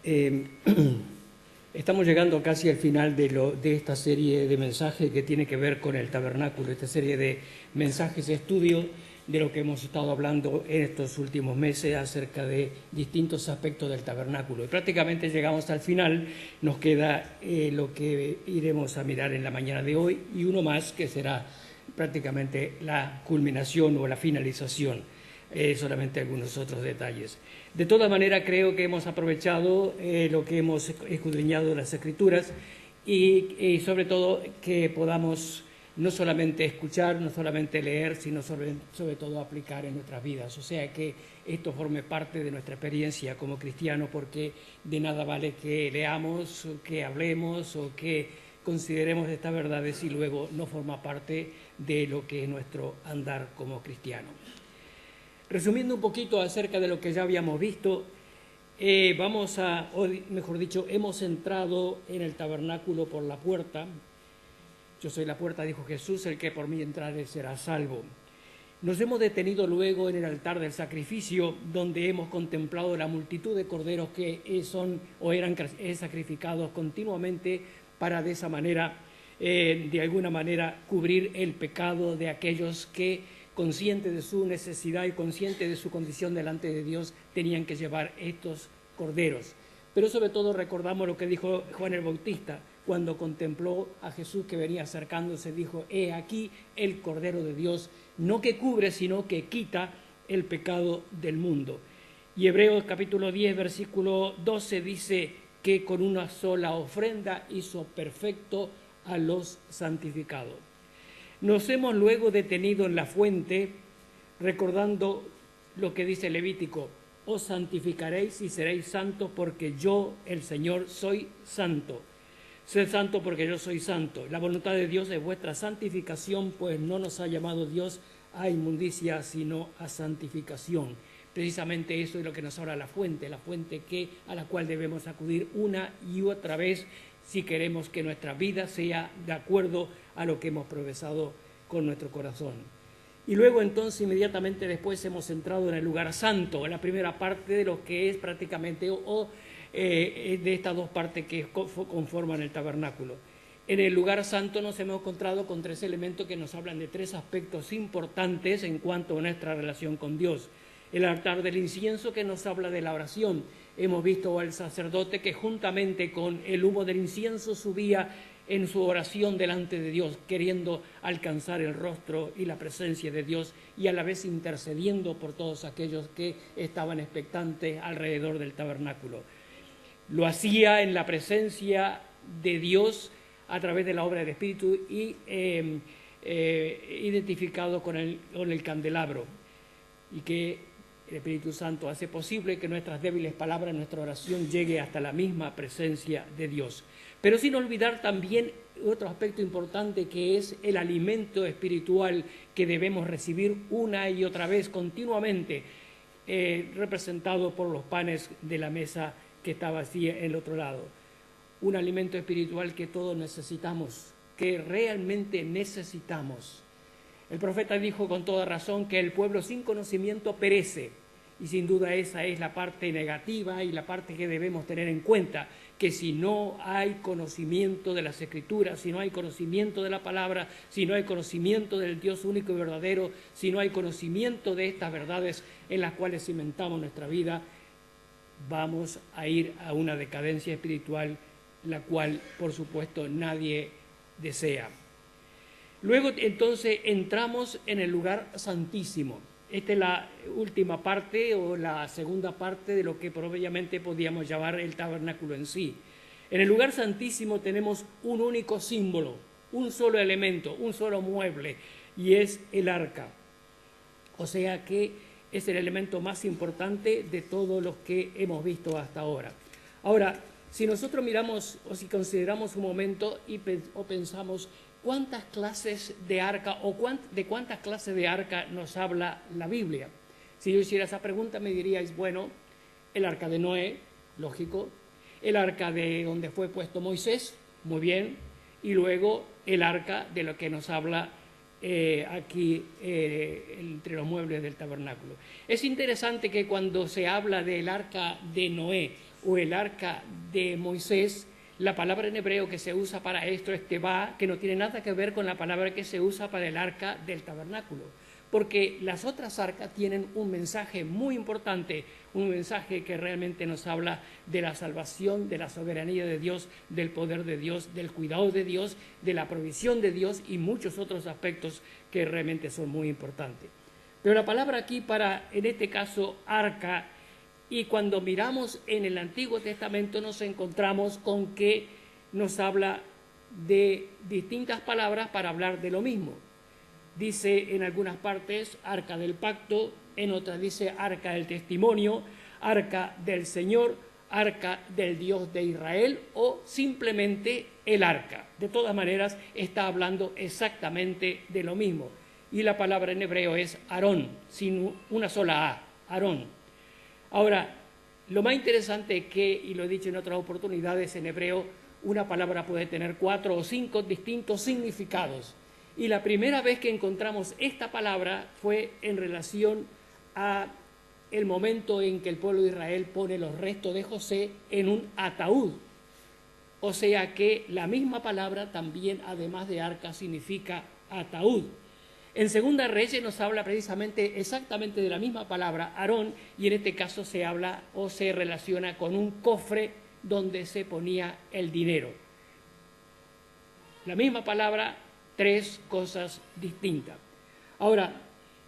Eh, Estamos llegando casi al final de esta serie de mensajes que tiene que ver con el tabernáculo, esta serie de mensajes de estudio de lo que hemos estado hablando en estos últimos meses acerca de distintos aspectos del tabernáculo. Y prácticamente llegamos al final, nos queda lo que iremos a mirar en la mañana de hoy y uno más que será prácticamente la culminación o la finalización, solamente algunos otros detalles. De todas maneras, creo que hemos aprovechado lo que hemos escudriñado de las Escrituras y sobre todo que podamos no solamente escuchar, no solamente leer, sino sobre todo aplicar en nuestras vidas. O sea, que esto forme parte de nuestra experiencia como cristianos, porque de nada vale que leamos, que hablemos o que consideremos estas verdades y luego no forma parte de lo que es nuestro andar como cristianos. Resumiendo un poquito acerca de lo que ya habíamos visto, hemos entrado en el tabernáculo por la puerta. Yo soy la puerta, dijo Jesús, el que por mí entrare será salvo. Nos hemos detenido luego en el altar del sacrificio, donde hemos contemplado la multitud de corderos que eran sacrificados continuamente para de esa manera, de alguna manera, cubrir el pecado de aquellos que, conscientes de su necesidad y conscientes de su condición delante de Dios, tenían que llevar estos corderos. Pero sobre todo recordamos lo que dijo Juan el Bautista cuando contempló a Jesús que venía acercándose, dijo: he aquí el Cordero de Dios, no que cubre, sino que quita el pecado del mundo. Y Hebreos capítulo 10, versículo 12 dice que con una sola ofrenda hizo perfecto a los santificados. Nos hemos luego detenido en la fuente, recordando lo que dice Levítico: os santificaréis y seréis santos porque yo, el Señor, soy santo. Sed santo porque yo soy santo. La voluntad de Dios es vuestra santificación, pues no nos ha llamado Dios a inmundicia, sino a santificación. Precisamente eso es lo que nos habla la fuente a la cual debemos acudir una y otra vez si queremos que nuestra vida sea de acuerdo a lo que hemos profesado con nuestro corazón. Y luego entonces inmediatamente después hemos entrado en el lugar santo, en la primera parte de lo que es prácticamente de estas dos partes que conforman el tabernáculo. En el lugar santo nos hemos encontrado con tres elementos que nos hablan de tres aspectos importantes en cuanto a nuestra relación con Dios. El altar del incienso, que nos habla de la oración. Hemos visto al sacerdote que juntamente con el humo del incienso subía en su oración delante de Dios, queriendo alcanzar el rostro y la presencia de Dios y a la vez intercediendo por todos aquellos que estaban expectantes alrededor del tabernáculo. Lo hacía en la presencia de Dios a través de la obra del Espíritu y identificado con el candelabro, y que el Espíritu Santo hace posible que nuestras débiles palabras, nuestra oración llegue hasta la misma presencia de Dios. Pero sin olvidar también otro aspecto importante, que es el alimento espiritual que debemos recibir una y otra vez continuamente, representado por los panes de la mesa que estaba así en el otro lado. Un alimento espiritual que todos necesitamos, que realmente necesitamos. El profeta dijo con toda razón que el pueblo sin conocimiento perece, y sin duda esa es la parte negativa y la parte que debemos tener en cuenta, que si no hay conocimiento de las Escrituras, si no hay conocimiento de la palabra, si no hay conocimiento del Dios único y verdadero, si no hay conocimiento de estas verdades en las cuales cimentamos nuestra vida, vamos a ir a una decadencia espiritual, la cual por supuesto nadie desea. Luego entonces entramos en el lugar santísimo. Esta es la última parte o la segunda parte de lo que probablemente podríamos llamar el tabernáculo en sí. En el lugar santísimo tenemos un único símbolo, un solo elemento, un solo mueble, y es el arca. O sea que es el elemento más importante de todos los que hemos visto hasta ahora. Ahora, si nosotros miramos o si consideramos un momento o pensamos cuántas clases de arca o de cuántas clases de arca nos habla la Biblia. Si yo hiciera esa pregunta me diríais, bueno, el arca de Noé, lógico, el arca de donde fue puesto Moisés, muy bien, y luego el arca de lo que nos habla aquí entre los muebles del tabernáculo. Es interesante que cuando se habla del arca de Noé o el arca de Moisés, la palabra en hebreo que se usa para esto es tebá, que no tiene nada que ver con la palabra que se usa para el arca del tabernáculo, porque las otras arcas tienen un mensaje muy importante, un mensaje que realmente nos habla de la salvación, de la soberanía de Dios, del poder de Dios, del cuidado de Dios, de la provisión de Dios y muchos otros aspectos que realmente son muy importantes. Pero la palabra aquí para, en este caso, arca, y cuando miramos en el Antiguo Testamento nos encontramos con que nos habla de distintas palabras para hablar de lo mismo. Dice en algunas partes arca del pacto, en otras dice arca del testimonio, arca del Señor, arca del Dios de Israel o simplemente el arca. De todas maneras está hablando exactamente de lo mismo. Y la palabra en hebreo es Aarón, sin una sola A, Aarón. Ahora, lo más interesante es que, y lo he dicho en otras oportunidades, en hebreo una palabra puede tener 4 o 5 distintos significados. Y la primera vez que encontramos esta palabra fue en relación a el momento en que el pueblo de Israel pone los restos de José en un ataúd. O sea que la misma palabra también, además de arca, significa ataúd. En Segunda Reyes nos habla precisamente exactamente de la misma palabra, Aarón, y en este caso se habla o se relaciona con un cofre donde se ponía el dinero. La misma palabra, 3 cosas distintas. Ahora,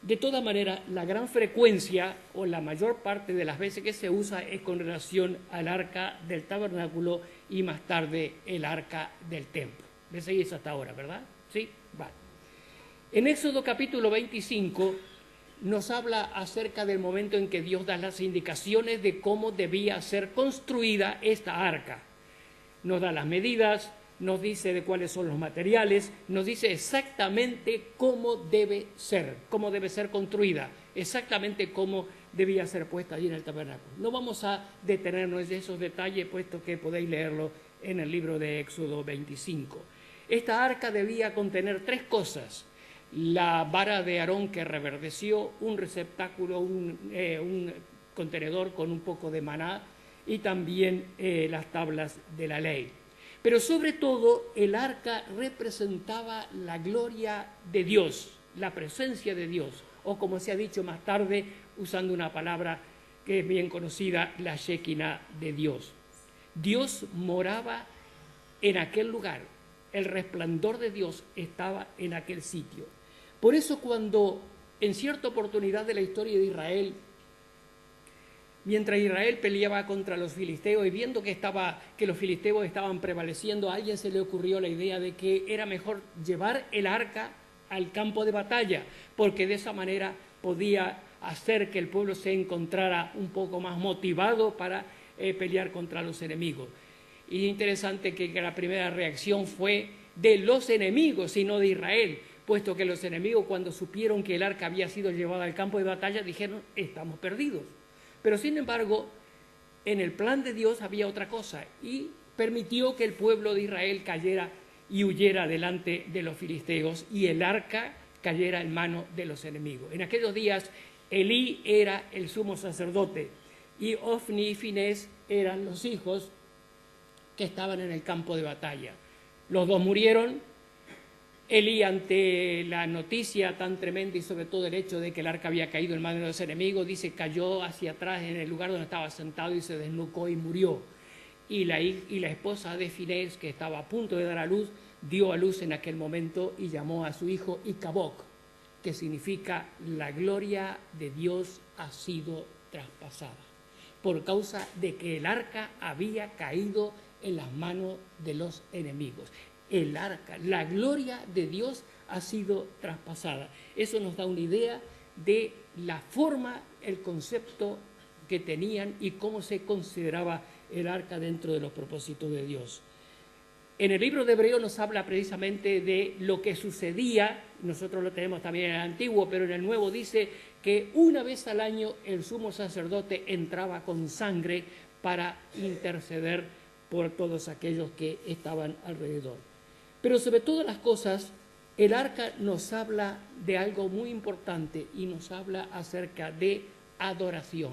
de todas maneras, la gran frecuencia o la mayor parte de las veces que se usa es con relación al arca del tabernáculo y más tarde el arca del templo. ¿Me seguís hasta ahora, verdad? Sí, vale. En Éxodo capítulo 25 nos habla acerca del momento en que Dios da las indicaciones de cómo debía ser construida esta arca. Nos da las medidas, nos dice de cuáles son los materiales, nos dice exactamente cómo debe ser construida, exactamente cómo debía ser puesta allí en el tabernáculo. No vamos a detenernos en esos detalles, puesto que podéis leerlo en el libro de Éxodo 25. Esta arca debía contener 3 cosas: la vara de Aarón que reverdeció, un receptáculo, un contenedor con un poco de maná y también las tablas de la ley. Pero sobre todo el arca representaba la gloria de Dios, la presencia de Dios, o como se ha dicho más tarde, usando una palabra que es bien conocida, la Shekinah de Dios. Dios moraba en aquel lugar, el resplandor de Dios estaba en aquel sitio. Por eso cuando en cierta oportunidad de la historia de Israel, mientras Israel peleaba contra los filisteos y viendo que los filisteos estaban prevaleciendo, a alguien se le ocurrió la idea de que era mejor llevar el arca al campo de batalla, porque de esa manera podía hacer que el pueblo se encontrara un poco más motivado para pelear contra los enemigos. Y es interesante que la primera reacción fue de los enemigos y no de Israel, puesto que los enemigos, cuando supieron que el arca había sido llevada al campo de batalla, dijeron: estamos perdidos. Pero sin embargo, en el plan de Dios había otra cosa, y permitió que el pueblo de Israel cayera y huyera delante de los filisteos, y el arca cayera en manos de los enemigos. En aquellos días, Elí era el sumo sacerdote, y Ofni y Finés eran los hijos que estaban en el campo de batalla. Los dos murieron. Elí, ante la noticia tan tremenda y sobre todo el hecho de que el arca había caído en manos de los enemigos, dice, cayó hacia atrás en el lugar donde estaba sentado y se desnucó y murió. Y la esposa de Finés, que estaba a punto de dar a luz, dio a luz en aquel momento y llamó a su hijo Icabod, que significa la gloria de Dios ha sido traspasada, por causa de que el arca había caído en las manos de los enemigos. El arca, la gloria de Dios ha sido traspasada. Eso nos da una idea de la forma, el concepto que tenían y cómo se consideraba el arca dentro de los propósitos de Dios. En el libro de Hebreo nos habla precisamente de lo que sucedía, nosotros lo tenemos también en el Antiguo, pero en el Nuevo dice que una vez al año el sumo sacerdote entraba con sangre para interceder por todos aquellos que estaban alrededor. Pero sobre todas las cosas, el arca nos habla de algo muy importante y nos habla acerca de adoración.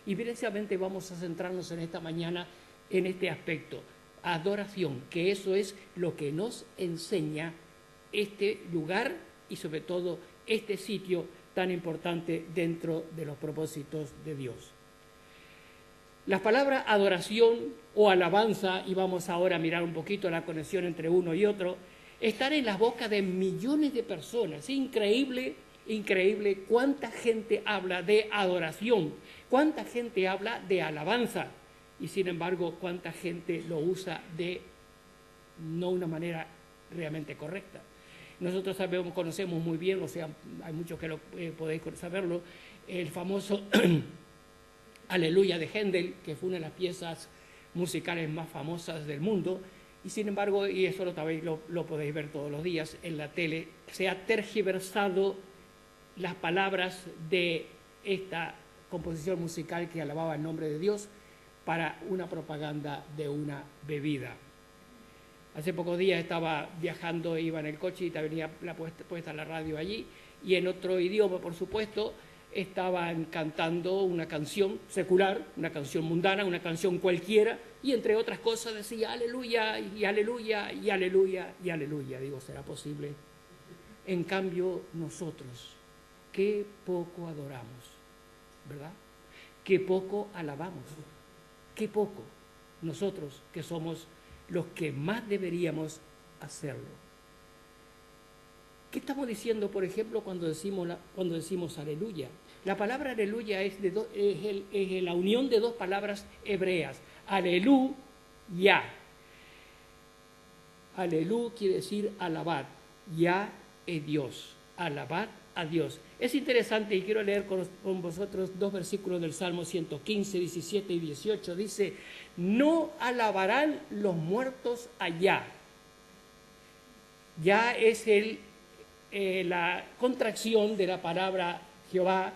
Y precisamente vamos a centrarnos en esta mañana en este aspecto, adoración, que eso es lo que nos enseña este lugar y sobre todo este sitio tan importante dentro de los propósitos de Dios. La palabra adoración o alabanza, y vamos ahora a mirar un poquito la conexión entre uno y otro, están en las bocas de millones de personas. Increíble, increíble cuánta gente habla de adoración, cuánta gente habla de alabanza, y sin embargo cuánta gente lo usa de no una manera realmente correcta. Nosotros conocemos muy bien, o sea, hay muchos que podéis saberlo, el famoso Aleluya de Händel, que fue una de las piezas musicales más famosas del mundo, y sin embargo, y eso lo podéis ver todos los días en la tele, se ha tergiversado las palabras de esta composición musical que alababa el nombre de Dios para una propaganda de una bebida. Hace pocos días estaba viajando, iba en el coche y tenía puesta la radio allí, y en otro idioma, por supuesto, estaban cantando una canción secular, una canción mundana, una canción cualquiera, y entre otras cosas decía aleluya, y aleluya, y aleluya, y aleluya. Digo, ¿será posible? En cambio, nosotros, qué poco adoramos, ¿verdad? Qué poco alabamos, qué poco nosotros que somos los que más deberíamos hacerlo. ¿Qué estamos diciendo, por ejemplo, cuando decimos aleluya? La palabra aleluya es la unión de dos palabras hebreas, aleluya. Alelú quiere decir alabad, ya es Dios, alabad a Dios. Es interesante y quiero leer con vosotros dos versículos del Salmo 115, 17 y 18. Dice, no alabarán los muertos allá. Ya es la contracción de la palabra Jehová,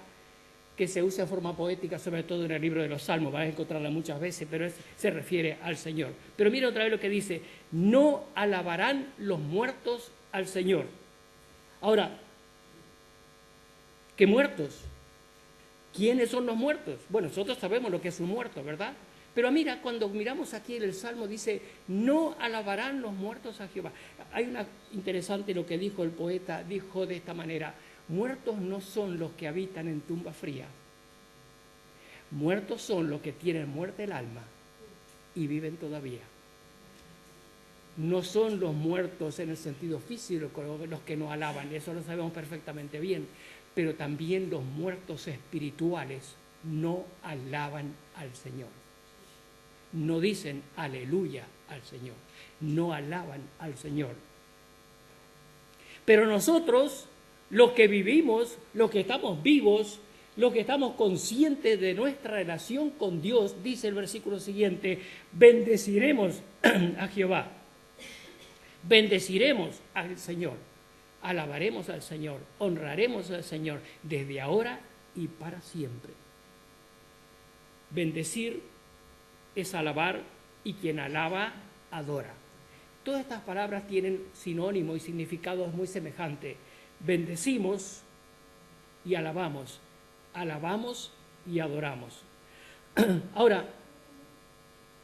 que se usa en forma poética, sobre todo en el libro de los Salmos, vas a encontrarla muchas veces, pero se refiere al Señor. Pero mira otra vez lo que dice, no alabarán los muertos al Señor. Ahora, ¿qué muertos? ¿Quiénes son los muertos? Bueno, nosotros sabemos lo que es un muerto, ¿verdad? Pero mira, cuando miramos aquí en el Salmo dice, no alabarán los muertos a Jehová. Hay una interesante lo que dijo el poeta, dijo de esta manera, muertos no son los que habitan en tumba fría, muertos son los que tienen muerte el alma y viven todavía. No son los muertos en el sentido físico los que nos alaban, eso lo sabemos perfectamente bien, pero también los muertos espirituales no alaban al Señor. No dicen aleluya al Señor, no alaban al Señor. Pero nosotros, los que vivimos, los que estamos vivos, los que estamos conscientes de nuestra relación con Dios, dice el versículo siguiente, bendeciremos a Jehová, bendeciremos al Señor, alabaremos al Señor, honraremos al Señor desde ahora y para siempre. Bendecir es alabar, y quien alaba, adora. Todas estas palabras tienen sinónimos y significados muy semejantes. Bendecimos y alabamos, alabamos y adoramos. Ahora,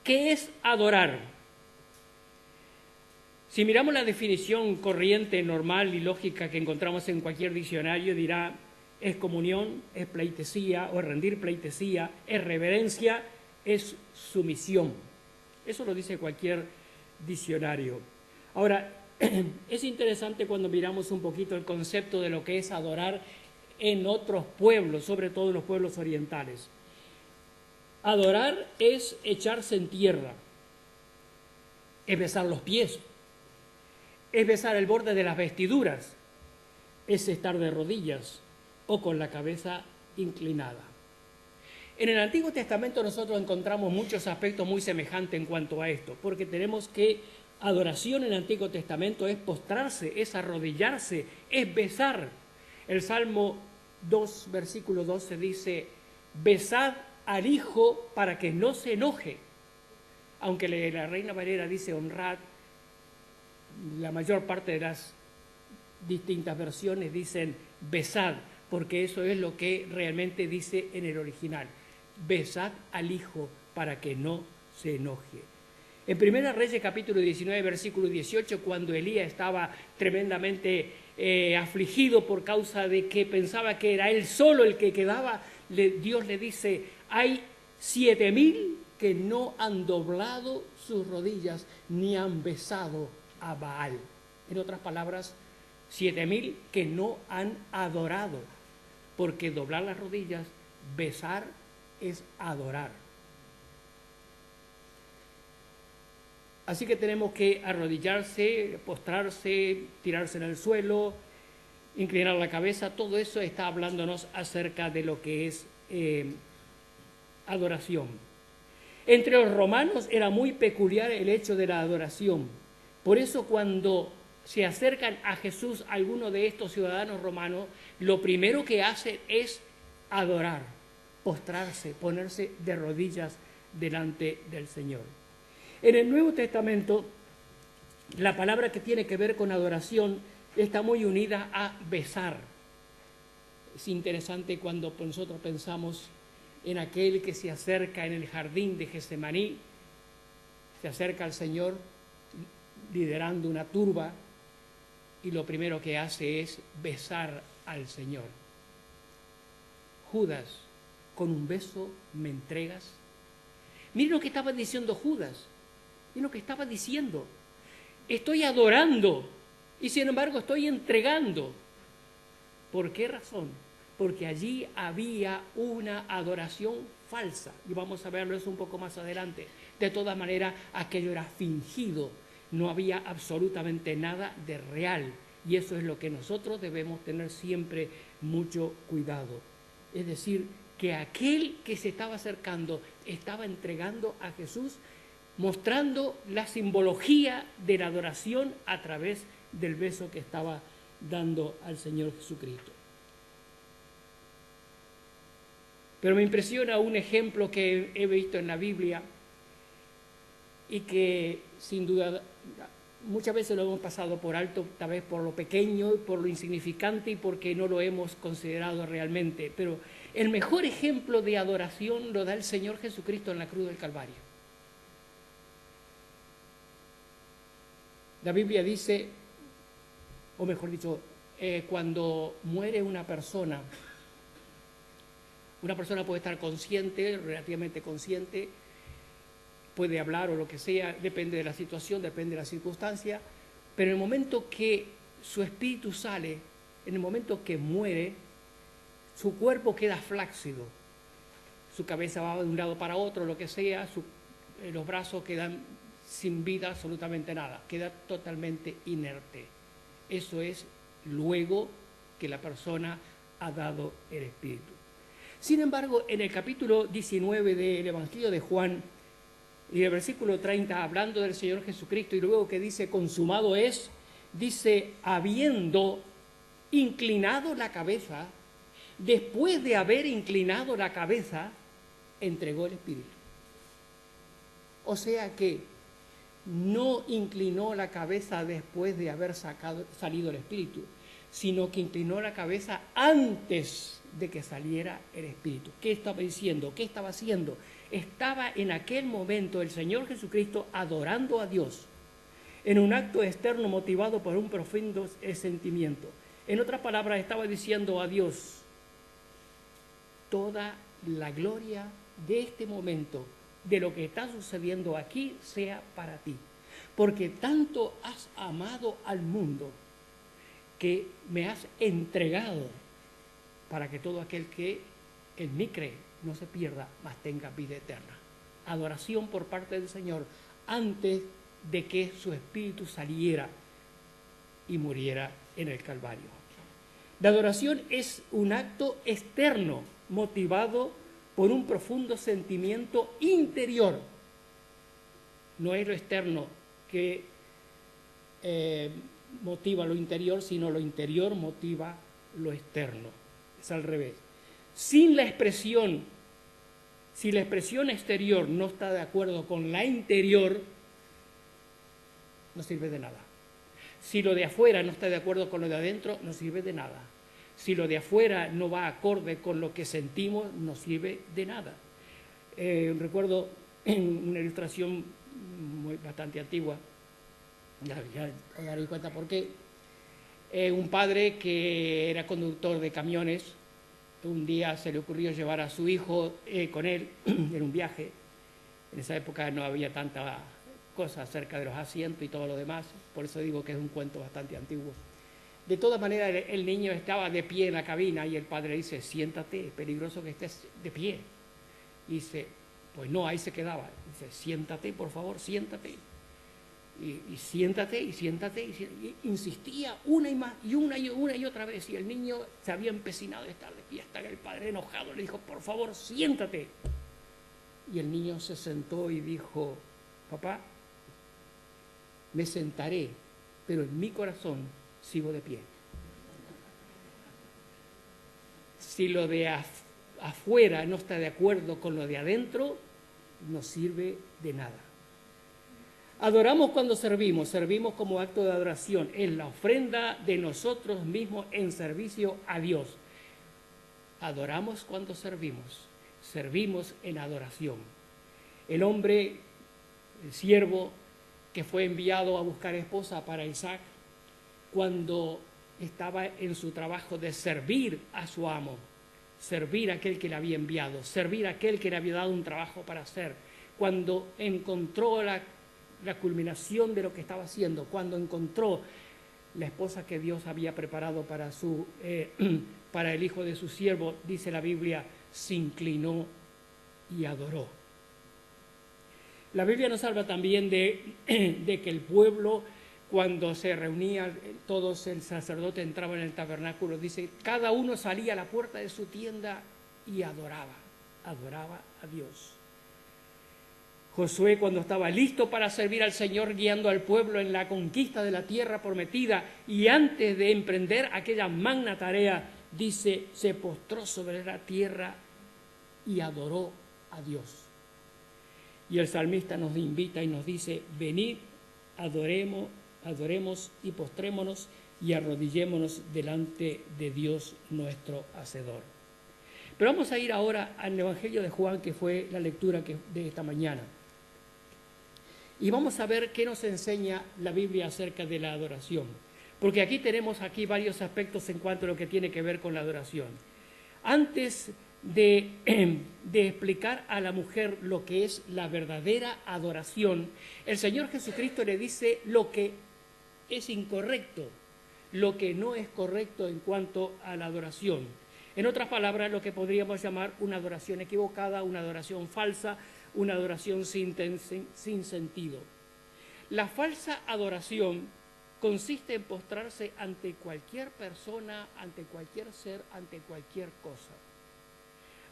¿qué es adorar? Si miramos la definición corriente, normal y lógica que encontramos en cualquier diccionario, dirá, es comunión, es pleitesía o rendir pleitesía, es reverencia, es sumisión. Eso lo dice cualquier diccionario. Ahora, es interesante cuando miramos un poquito el concepto de lo que es adorar en otros pueblos, sobre todo en los pueblos orientales. Adorar es echarse en tierra, es besar los pies, es besar el borde de las vestiduras, es estar de rodillas o con la cabeza inclinada. En el Antiguo Testamento nosotros encontramos muchos aspectos muy semejantes en cuanto a esto, porque tenemos que adoración en el Antiguo Testamento es postrarse, es arrodillarse, es besar. El Salmo 2, versículo 12 dice, besad al Hijo para que no se enoje. Aunque la Reina Valera dice honrad, la mayor parte de las distintas versiones dicen besad, porque eso es lo que realmente dice en el original. besad al Hijo para que no se enoje. En 1 Reyes capítulo 19, versículo 18, cuando Elías estaba tremendamente afligido por causa de que pensaba que era él solo el que quedaba, Dios le dice, hay 7,000 que no han doblado sus rodillas ni han besado a Baal. En otras palabras, 7,000 que no han adorado, porque doblar las rodillas, besar, es adorar. Así que tenemos que arrodillarse, postrarse, tirarse en el suelo, inclinar la cabeza. Todo eso está hablándonos acerca de lo que es adoración. Entre los romanos era muy peculiar el hecho de la adoración. Por eso cuando se acercan a Jesús algunos de estos ciudadanos romanos, lo primero que hacen es adorar, postrarse, ponerse de rodillas delante del Señor. En el Nuevo Testamento, la palabra que tiene que ver con adoración está muy unida a besar. Es interesante cuando nosotros pensamos en aquel que se acerca en el jardín de Getsemaní, se acerca al Señor liderando una turba y lo primero que hace es besar al Señor. Judas, con un beso me entregas. Miren lo que estaba diciendo Judas. Miren lo que estaba diciendo. Estoy adorando y sin embargo estoy entregando. ¿Por qué razón? Porque allí había una adoración falsa. Y vamos a verlo eso un poco más adelante. De todas maneras, aquello era fingido. No había absolutamente nada de real. Y eso es lo que nosotros debemos tener siempre mucho cuidado. Es decir, que aquel que se estaba acercando estaba entregando a Jesús, mostrando la simbología de la adoración a través del beso que estaba dando al Señor Jesucristo. Pero me impresiona un ejemplo que he visto en la Biblia y que sin duda muchas veces lo hemos pasado por alto, tal vez por lo pequeño, por lo insignificante y porque no lo hemos considerado realmente. Pero el mejor ejemplo de adoración lo da el Señor Jesucristo en la cruz del Calvario. La Biblia dice, o mejor dicho, cuando muere una persona puede estar consciente, relativamente consciente, puede hablar o lo que sea, depende de la situación, depende de la circunstancia, pero en el momento que su espíritu sale, en el momento que muere, su cuerpo queda flácido, su cabeza va de un lado para otro, lo que sea, los brazos quedan sin vida, absolutamente nada, queda totalmente inerte. Eso es luego que la persona ha dado el espíritu. Sin embargo, en el capítulo 19 del Evangelio de Juan, y el versículo 30, hablando del Señor Jesucristo, y luego que dice, consumado es, dice, habiendo inclinado la cabeza, después de haber inclinado la cabeza, entregó el Espíritu. O sea que no inclinó la cabeza después de haber salido el Espíritu, sino que inclinó la cabeza antes de que saliera el Espíritu. ¿Qué estaba diciendo? ¿Qué estaba haciendo? Estaba en aquel momento el Señor Jesucristo adorando a Dios en un acto externo motivado por un profundo sentimiento. En otras palabras, estaba diciendo a Dios, toda la gloria de este momento, de lo que está sucediendo aquí, sea para ti. Porque tanto has amado al mundo que me has entregado para que todo aquel que en mí cree no se pierda, mas tenga vida eterna. Adoración por parte del Señor antes de que su espíritu saliera y muriera en el Calvario. La adoración es un acto externo motivado por un profundo sentimiento interior. No es lo externo que motiva lo interior, sino lo interior motiva lo externo. Es al revés. Si la expresión exterior no está de acuerdo con la interior, no sirve de nada. Si lo de afuera no está de acuerdo con lo de adentro, no sirve de nada. Si lo de afuera no va acorde con lo que sentimos, no sirve de nada. Recuerdo en una ilustración bastante antigua, ya os daréis cuenta por qué, un padre que era conductor de camiones, un día se le ocurrió llevar a su hijo con él en un viaje. En esa época no había tanta cosa acerca de los asientos y todo lo demás, por eso digo que es un cuento bastante antiguo. De todas maneras, el niño estaba de pie en la cabina y el padre dice, siéntate, es peligroso que estés de pie. Y dice, pues no, ahí se quedaba. Dice, siéntate, por favor, siéntate. Y siéntate, y siéntate, y insistía una y más, y una y otra vez. Y el niño se había empecinado de estar de pie hasta que el padre, enojado, le dijo, por favor, siéntate. Y el niño se sentó y dijo, papá, me sentaré, pero en mi corazón sigo de pie. Si lo de afuera no está de acuerdo con lo de adentro, no sirve de nada. Adoramos cuando servimos como acto de adoración, es la ofrenda de nosotros mismos en servicio a Dios. Adoramos cuando servimos en adoración. El hombre, el siervo que fue enviado a buscar esposa para Isaac, cuando estaba en su trabajo de servir a su amo, servir a aquel que le había enviado, servir a aquel que le había dado un trabajo para hacer, cuando encontró la culminación de lo que estaba haciendo, cuando encontró la esposa que Dios había preparado para el hijo de su siervo, dice la Biblia, se inclinó y adoró. La Biblia nos habla también de que el pueblo, cuando se reunía, todos, el sacerdote entraba en el tabernáculo, dice, cada uno salía a la puerta de su tienda y adoraba a Dios. Josué, cuando estaba listo para servir al Señor, guiando al pueblo en la conquista de la tierra prometida, y antes de emprender aquella magna tarea, dice, se postró sobre la tierra y adoró a Dios. Y el salmista nos invita y nos dice, venid, adoremos y postrémonos y arrodillémonos delante de Dios nuestro Hacedor. Pero vamos a ir ahora al Evangelio de Juan, que fue la lectura de esta mañana. Y vamos a ver qué nos enseña la Biblia acerca de la adoración. Porque tenemos varios aspectos en cuanto a lo que tiene que ver con la adoración. Antes de explicar a la mujer lo que es la verdadera adoración, el Señor Jesucristo le dice lo que es incorrecto, lo que no es correcto en cuanto a la adoración. En otras palabras, lo que podríamos llamar una adoración equivocada, una adoración falsa, una adoración sin sentido. La falsa adoración consiste en postrarse ante cualquier persona, ante cualquier ser, ante cualquier cosa.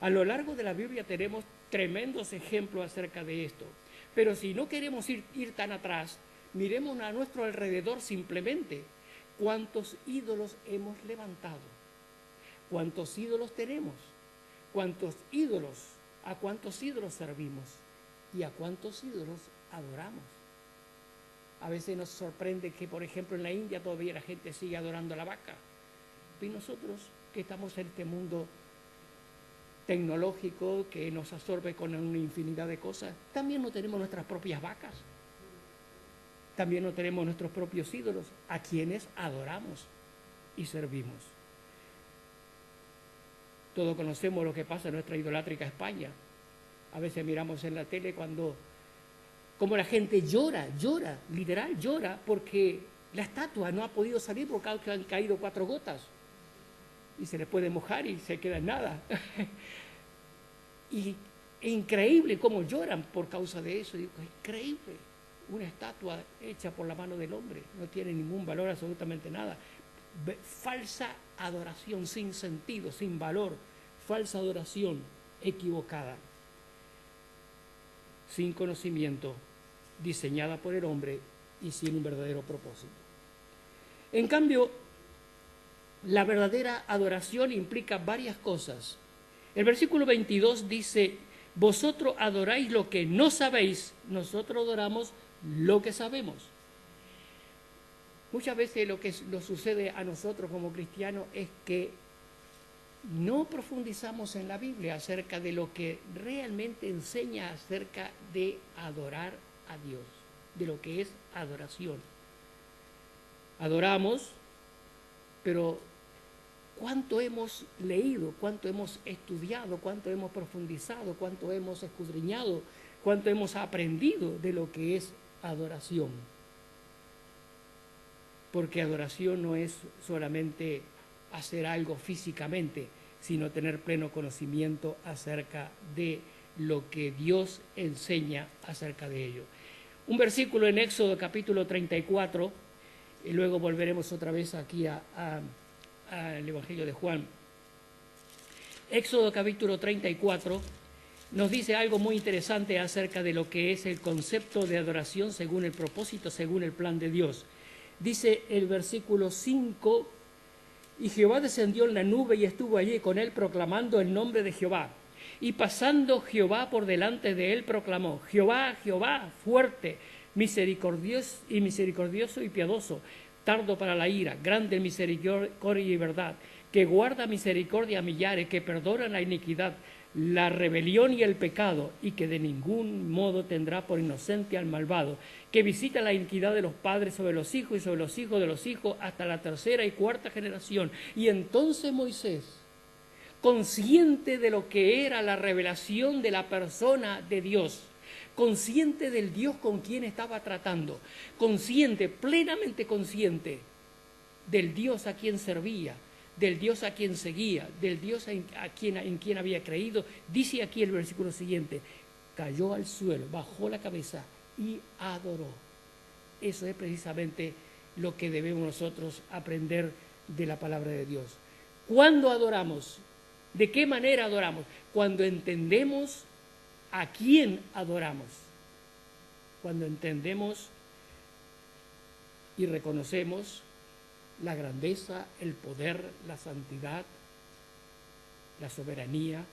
A lo largo de la Biblia tenemos tremendos ejemplos acerca de esto. Pero si no queremos ir tan atrás, miremos a nuestro alrededor simplemente. ¿Cuántos ídolos hemos levantado? ¿Cuántos ídolos tenemos? ¿A cuántos ídolos servimos? ¿Y a cuántos ídolos adoramos? A veces nos sorprende que, por ejemplo, en la India todavía la gente sigue adorando a la vaca. Y nosotros, que estamos en este mundo tecnológico que nos absorbe con una infinidad de cosas, también no tenemos nuestras propias vacas, también no tenemos nuestros propios ídolos, a quienes adoramos y servimos. Todos conocemos lo que pasa en nuestra idolátrica España. A veces miramos en la tele como la gente llora, literal llora, porque la estatua no ha podido salir porque han caído 4 gotas. Y se le puede mojar y se queda en nada. Y es increíble cómo lloran por causa de eso. Digo, es increíble. Una estatua hecha por la mano del hombre no tiene ningún valor, absolutamente nada. Falsa adoración sin sentido, sin valor. Falsa adoración equivocada, sin conocimiento, diseñada por el hombre y sin un verdadero propósito. En cambio, la verdadera adoración implica varias cosas. El versículo 22 dice, vosotros adoráis lo que no sabéis, nosotros adoramos lo que sabemos. Muchas veces lo que nos sucede a nosotros como cristianos es que no profundizamos en la Biblia acerca de lo que realmente enseña acerca de adorar a Dios, de lo que es adoración. Adoramos, pero ¿cuánto hemos leído? ¿Cuánto hemos estudiado? ¿Cuánto hemos profundizado? ¿Cuánto hemos escudriñado? ¿Cuánto hemos aprendido de lo que es adoración? Porque adoración no es solamente hacer algo físicamente, sino tener pleno conocimiento acerca de lo que Dios enseña acerca de ello. Un versículo en Éxodo capítulo 34, y luego volveremos otra vez aquí al Evangelio de Juan. Éxodo capítulo 34 nos dice algo muy interesante acerca de lo que es el concepto de adoración según el propósito, según el plan de Dios. Dice el versículo 5, y Jehová descendió en la nube y estuvo allí con él proclamando el nombre de Jehová. Y pasando Jehová por delante de él proclamó, Jehová, Jehová, fuerte, misericordioso y piadoso, tardo para la ira, grande en misericordia y verdad, que guarda misericordia a millares, que perdona la iniquidad, la rebelión y el pecado, y que de ningún modo tendrá por inocente al malvado, que visita la iniquidad de los padres sobre los hijos y sobre los hijos de los hijos hasta la tercera y cuarta generación. Y entonces Moisés, consciente de lo que era la revelación de la persona de Dios, consciente del Dios con quien estaba tratando, consciente, plenamente consciente del Dios a quien servía, del Dios a quien seguía, del Dios en quien había creído, dice aquí el versículo siguiente, cayó al suelo, bajó la cabeza y adoró. Eso es precisamente lo que debemos nosotros aprender de la palabra de Dios. ¿Cuándo adoramos? ¿De qué manera adoramos? Cuando entendemos a quién adoramos. Cuando entendemos y reconocemos la grandeza, el poder, la santidad, la soberanía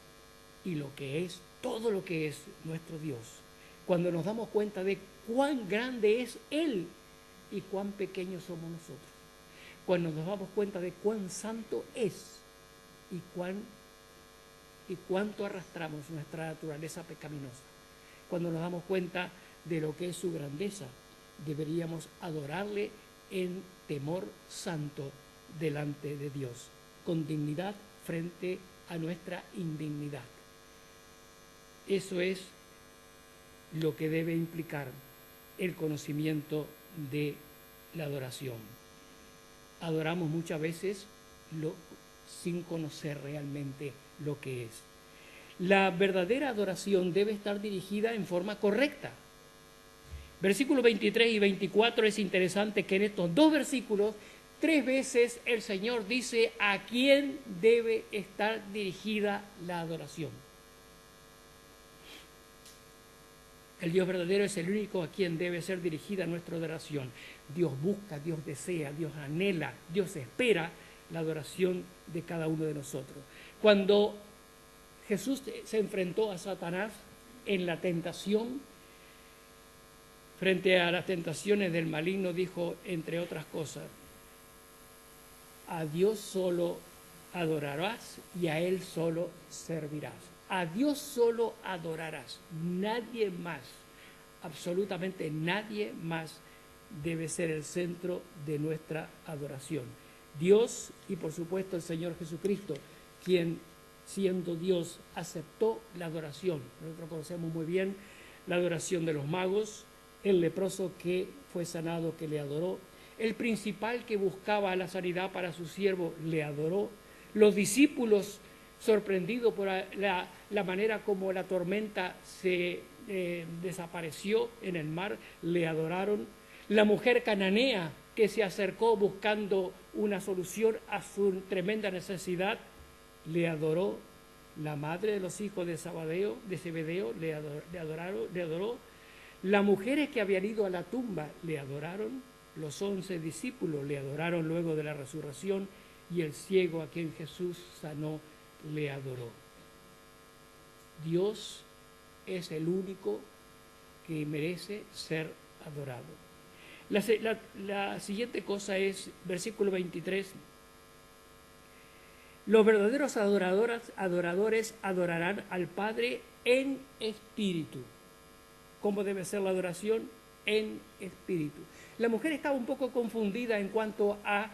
y lo que es, todo lo que es nuestro Dios. Cuando nos damos cuenta de cuán grande es Él y cuán pequeños somos nosotros. Cuando nos damos cuenta de cuán santo es y cuánto arrastramos nuestra naturaleza pecaminosa. Cuando nos damos cuenta de lo que es su grandeza, deberíamos adorarle en temor santo delante de Dios, con dignidad frente a nuestra indignidad. Eso es lo que debe implicar el conocimiento de la adoración. Adoramos muchas veces sin conocer realmente lo que es. La verdadera adoración debe estar dirigida en forma correcta. Versículos 23 y 24 es interesante que en estos dos versículos 3 veces el Señor dice a quién debe estar dirigida la adoración. El Dios verdadero es el único a quien debe ser dirigida nuestra adoración. Dios busca, Dios desea, Dios anhela, Dios espera la adoración de cada uno de nosotros. Cuando Jesús se enfrentó a Satanás en la tentación, frente a las tentaciones del maligno, dijo, entre otras cosas, a Dios solo adorarás y a Él solo servirás. A Dios solo adorarás, nadie más, absolutamente nadie más debe ser el centro de nuestra adoración. Dios y por supuesto el Señor Jesucristo, quien siendo Dios aceptó la adoración. Nosotros conocemos muy bien la adoración de los magos, el leproso que fue sanado, que le adoró, el principal que buscaba la sanidad para su siervo, le adoró, los discípulos sorprendidos por la manera como la tormenta se desapareció en el mar, le adoraron, la mujer cananea que se acercó buscando una solución a su tremenda necesidad, le adoró, la madre de los hijos de Zebedeo le adoró, las mujeres que habían ido a la tumba le adoraron, los 11 discípulos le adoraron luego de la resurrección y el ciego a quien Jesús sanó le adoró. Dios es el único que merece ser adorado. La siguiente cosa es, versículo 23, Los verdaderos adoradores adorarán al Padre en espíritu. ¿Cómo debe ser la adoración? En espíritu. La mujer estaba un poco confundida en cuanto a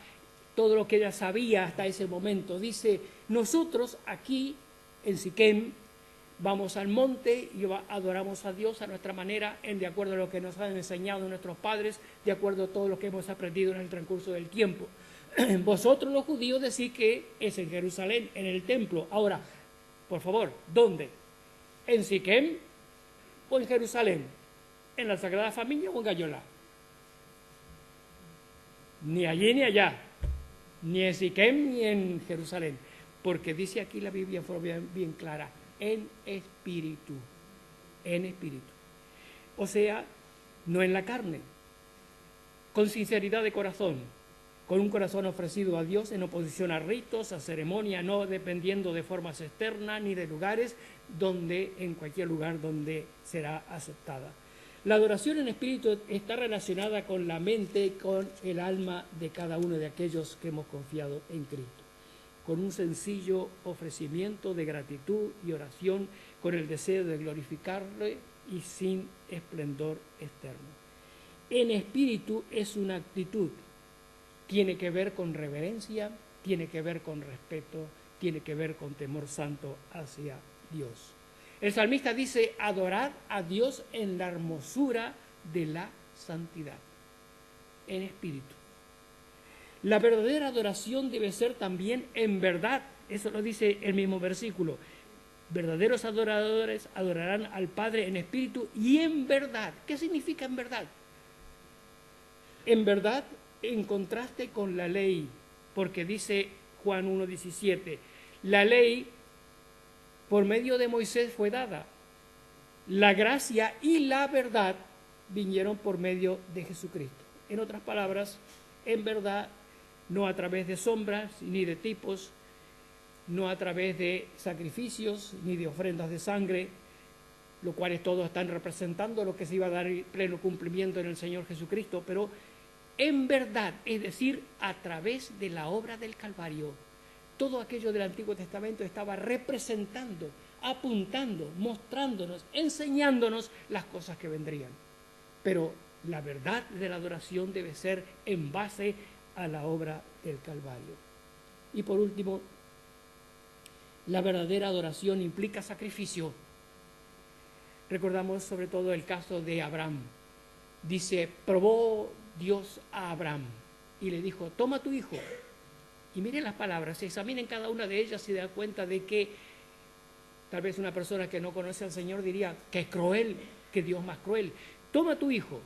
todo lo que ella sabía hasta ese momento. Dice, nosotros aquí en Siquem vamos al monte y adoramos a Dios a nuestra manera, de acuerdo a lo que nos han enseñado nuestros padres, de acuerdo a todo lo que hemos aprendido en el transcurso del tiempo. Vosotros los judíos decís que es en Jerusalén, en el templo. Ahora, por favor, ¿dónde? ¿En Siquem o en Jerusalén? ¿En la Sagrada Familia o en Gayolá? Ni allí ni allá, ni en Siquem ni en Jerusalén, porque dice aquí la Biblia fue bien clara, en espíritu, en espíritu. O sea, no en la carne, con sinceridad de corazón, con un corazón ofrecido a Dios en oposición a ritos, a ceremonia, no dependiendo de formas externas ni de lugares, en cualquier lugar donde será aceptada. La adoración en espíritu está relacionada con la mente y con el alma de cada uno de aquellos que hemos confiado en Cristo, con un sencillo ofrecimiento de gratitud y oración, con el deseo de glorificarle y sin esplendor externo. En espíritu es una actitud, tiene que ver con reverencia, tiene que ver con respeto, tiene que ver con temor santo hacia Dios. El salmista dice, adorad a Dios en la hermosura de la santidad, en espíritu. La verdadera adoración debe ser también en verdad, eso lo dice el mismo versículo. Verdaderos adoradores adorarán al Padre en espíritu y en verdad. ¿Qué significa en verdad? En verdad, en contraste con la ley, porque dice Juan 1:17, la ley por medio de Moisés fue dada, la gracia y la verdad vinieron por medio de Jesucristo. En otras palabras, en verdad, no a través de sombras ni de tipos, no a través de sacrificios ni de ofrendas de sangre, lo cual todos están representando lo que se iba a dar pleno cumplimiento en el Señor Jesucristo, pero en verdad, es decir, a través de la obra del Calvario. Todo aquello del Antiguo Testamento estaba representando, apuntando, mostrándonos, enseñándonos las cosas que vendrían. Pero la verdad de la adoración debe ser en base a la obra del Calvario. Y por último, la verdadera adoración implica sacrificio. Recordamos sobre todo el caso de Abraham. Dice, probó Dios a Abraham y le dijo, toma tu hijo. Y miren las palabras, examinen cada una de ellas y se dan cuenta de que tal vez una persona que no conoce al Señor diría, qué cruel, qué Dios más cruel. Toma tu hijo,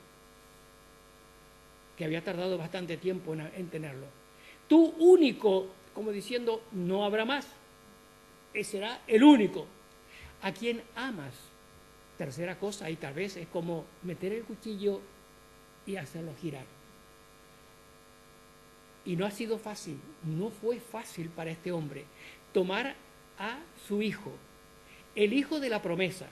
que había tardado bastante tiempo en tenerlo. Tu único, como diciendo, no habrá más. Ese será el único. A quien amas. Tercera cosa, y tal vez es como meter el cuchillo y hacerlo girar. Y no ha sido fácil, no fue fácil para este hombre tomar a su hijo, el hijo de la promesa,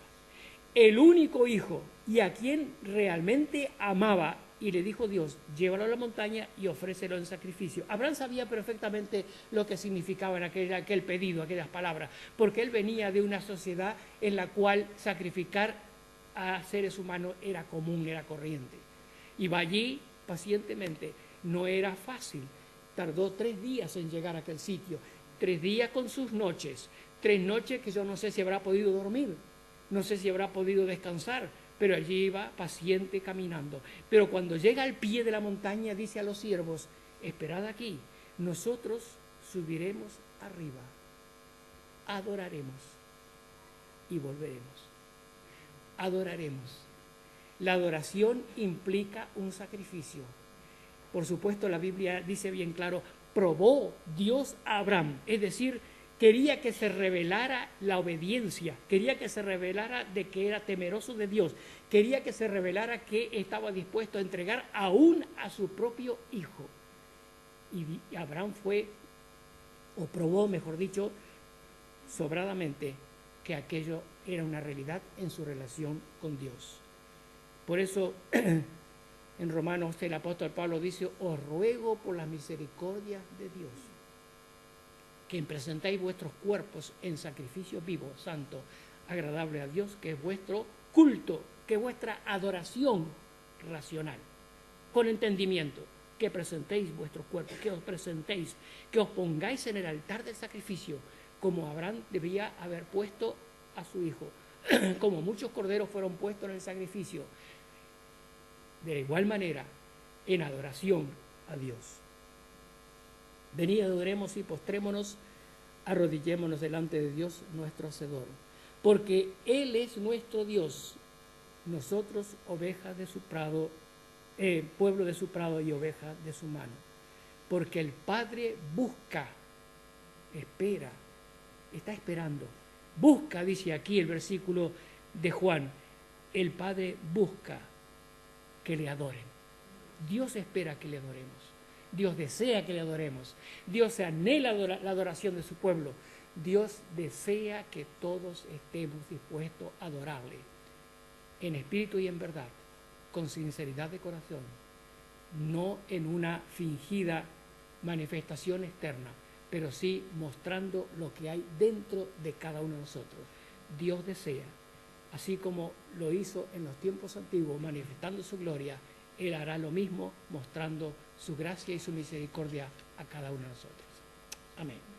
el único hijo, y a quien realmente amaba, y le dijo Dios, llévalo a la montaña y ofrécelo en sacrificio. Abraham sabía perfectamente lo que significaban aquel pedido, aquellas palabras, porque él venía de una sociedad en la cual sacrificar a seres humanos era común, era corriente. Y va allí pacientemente, no era fácil. Tardó 3 días en llegar a aquel sitio, 3 días con sus noches, 3 noches que yo no sé si habrá podido dormir, no sé si habrá podido descansar, pero allí iba paciente caminando. Pero cuando llega al pie de la montaña, dice a los siervos, esperad aquí, nosotros subiremos arriba, adoraremos y volveremos. Adoraremos. La adoración implica un sacrificio. Por supuesto, la Biblia dice bien claro, probó Dios a Abraham, es decir, quería que se revelara la obediencia, quería que se revelara de que era temeroso de Dios, quería que se revelara que estaba dispuesto a entregar aún a su propio hijo. Y Abraham probó, mejor dicho, sobradamente, que aquello era una realidad en su relación con Dios. Por eso, en Romanos el apóstol Pablo dice, os ruego por las misericordias de Dios. que presentéis vuestros cuerpos en sacrificio vivo, santo, agradable a Dios, que es vuestro culto, que es vuestra adoración racional, con entendimiento, que presentéis vuestros cuerpos, que os presentéis, que os pongáis en el altar del sacrificio, como Abraham debía haber puesto a su hijo, como muchos corderos fueron puestos en el sacrificio, de igual manera, en adoración a Dios. Venid, adoremos y postrémonos, arrodillémonos delante de Dios nuestro Hacedor, porque Él es nuestro Dios, nosotros ovejas de su prado, pueblo de su prado y ovejas de su mano. Porque el Padre busca, espera, está esperando, busca, dice aquí el versículo de Juan, el Padre busca que le adoren. Dios espera que le adoremos. Dios desea que le adoremos. Dios anhela la adoración de su pueblo. Dios desea que todos estemos dispuestos a adorarle en espíritu y en verdad, con sinceridad de corazón, no en una fingida manifestación externa, pero sí mostrando lo que hay dentro de cada uno de nosotros. Dios desea, así como lo hizo en los tiempos antiguos, manifestando su gloria, Él hará lo mismo, mostrando su gracia y su misericordia a cada uno de nosotros. Amén.